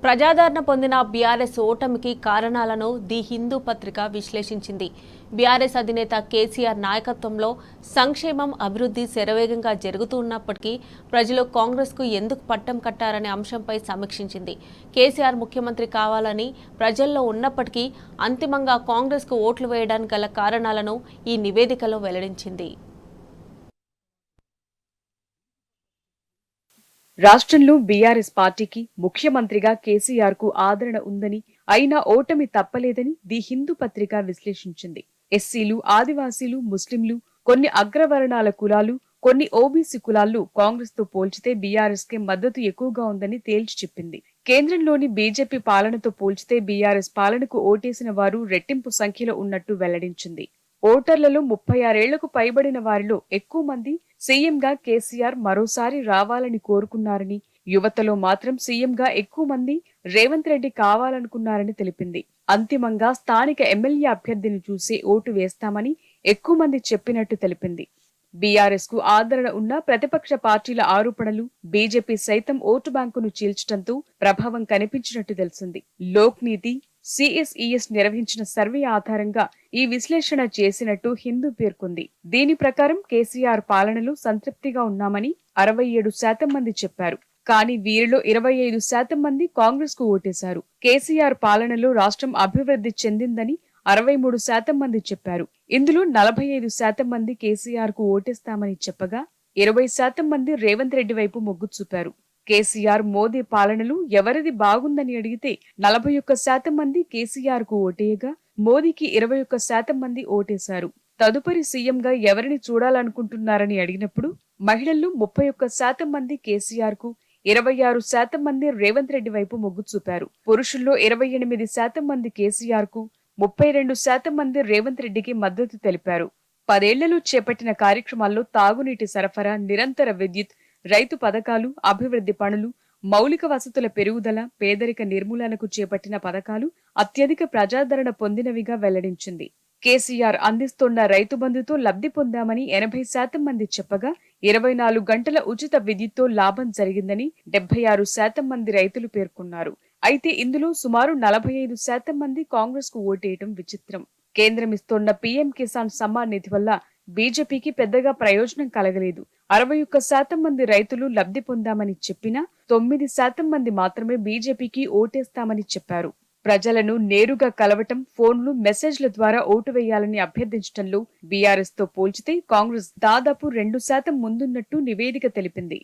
ప్రజాదరణ పొందిన బీఆర్ఎస్ ఓటమికి కారణాలను ది హిందూ పత్రిక విశ్లేషించింది. బీఆర్ఎస్ అధినేత కేసీఆర్ నాయకత్వంలో సంక్షేమం, అభివృద్ధి శరవేగంగా జరుగుతున్నప్పటికీ ప్రజలు కాంగ్రెస్కు ఎందుకు పట్టం కట్టారనే అంశంపై సమీక్షించింది. కేసీఆర్ ముఖ్యమంత్రి కావాలని ప్రజల్లో ఉన్నప్పటికీ అంతిమంగా కాంగ్రెస్కు ఓట్లు వేయడానికి గల కారణాలను ఈ నివేదికలో వెల్లడించింది. రాష్ట్రంలో బీఆర్ఎస్ పార్టీకి ముఖ్యమంత్రిగా కేసీఆర్ కు ఆదరణ ఉందని, అయినా ఓటమి తప్పలేదని ది హిందూ పత్రిక విశ్లేషించింది. ఎస్సీలు, ఆదివాసీలు, ముస్లింలు, కొన్ని అగ్రవర్ణాల కులాలు, కొన్ని ఓబీసీ కులాల్లో కాంగ్రెస్ తో పోల్చితే బీఆర్ఎస్ కే మద్దతు ఎక్కువగా ఉందని తేల్చి చెప్పింది. కేంద్రంలోని బీజేపీ పాలనతో పోల్చితే బీఆర్ఎస్ పాలనకు ఓటేసిన వారు రెట్టింపు సంఖ్యలో ఉన్నట్టు వెల్లడించింది. ఓటర్లలో 36 ఏళ్లకు పైబడిన వారిలో ఎక్కువ మంది సీఎంగా కేసీఆర్ మరోసారి రావాలని కోరుకున్నారని, యువతలో మాత్రం సీఎంగా ఎక్కువ మంది రేవంత్ రెడ్డి కావాలనుకున్నారని తెలిపింది. అంతిమంగా స్థానిక ఎమ్మెల్యే అభ్యర్థిని చూసి ఓటు వేస్తామని ఎక్కువ మంది చెప్పినట్టు తెలిపింది. బీఆర్ఎస్ కు ఆదరణ ఉన్న ప్రతిపక్ష పార్టీల ఆరోపణలు బీజేపీ సైతం ఓటు బ్యాంకును చీల్చడంతో ప్రభావం కనిపించినట్టు తెలిసింది. లోక్ నీతి, సిఎస్ఈఎస్ నిర్వహించిన సర్వే ఆధారంగా ఈ విశ్లేషణ చేసినట్టు హిందూ పేర్కొంది. దీని ప్రకారం కేసీఆర్ పాలనలో సంతృప్తిగా ఉన్నామని 67% మంది చెప్పారు. కానీ వీరిలో 25% మంది కాంగ్రెస్ కు ఓటేశారు. కేసీఆర్ పాలనలో రాష్ట్రం అభివృద్ధి చెందిందని 63% మంది చెప్పారు. ఇందులో 45% మంది కేసీఆర్ కు ఓటేస్తామని చెప్పగా 20% మంది రేవంత్ రెడ్డి వైపు మొగ్గు చూపారు. కేసీఆర్, మోదీ పాలనలు ఎవరిది బాగుందని అడిగితే 41% మంది కేసీఆర్ కు ఓటేయగా మోదీకి 21% మంది ఓటేశారు. తదుపరి సీఎంగా ఎవరిని చూడాలనుకుంటున్నారని అడిగినప్పుడు మహిళల్లో 31% మంది కేసీఆర్ కు, 26% మంది రేవంత్ రెడ్డి వైపు మొగ్గు చూపారు. పురుషుల్లో 28% మంది కేసీఆర్ కు, 32% మంది రేవంత్ రెడ్డికి మద్దతు తెలిపారు. 10 ఏళ్లలో చేపట్టిన కార్యక్రమాల్లో తాగునీటి సరఫరా, నిరంతర విద్యుత్, రైతు పథకాలు, అభివృద్ధి పనులు, మౌలిక వసతుల పెరుగుదల, పేదరిక నిర్మూలనకు చేపట్టిన పథకాలు అత్యధిక ప్రజాదరణ పొందినవిగా వెల్లడించింది. కేసీఆర్ అందిస్తోన్న రైతు బంధుతో లబ్ధి పొందామని 80% మంది చెప్పగా 24 గంటల ఉచిత విద్యుత్తో లాభం జరిగిందని 76% మంది రైతులు పేర్కొన్నారు. అయితే ఇందులో సుమారు 45% మంది కాంగ్రెస్ కు ఓటేయటం విచిత్రం. కేంద్రం ఇస్తోన్న పీఎం కిసాన్ సమ్మాన్ నిధి వల్ల బీజేపీకి పెద్దగా ప్రయోజనం కలగలేదు. 61% మంది రైతులు లబ్ధి పొందామని చెప్పినా 9% మంది మాత్రమే బీజేపీకి ఓటేస్తామని చెప్పారు. ప్రజలను నేరుగా కలవటం, ఫోన్లు, మెసేజ్ల ద్వారా ఓటు వేయాలని అభ్యర్థించడంలో బీఆర్ఎస్ తో పోల్చితే కాంగ్రెస్ దాదాపు 2% ముందున్నట్టు నివేదిక తెలిపింది.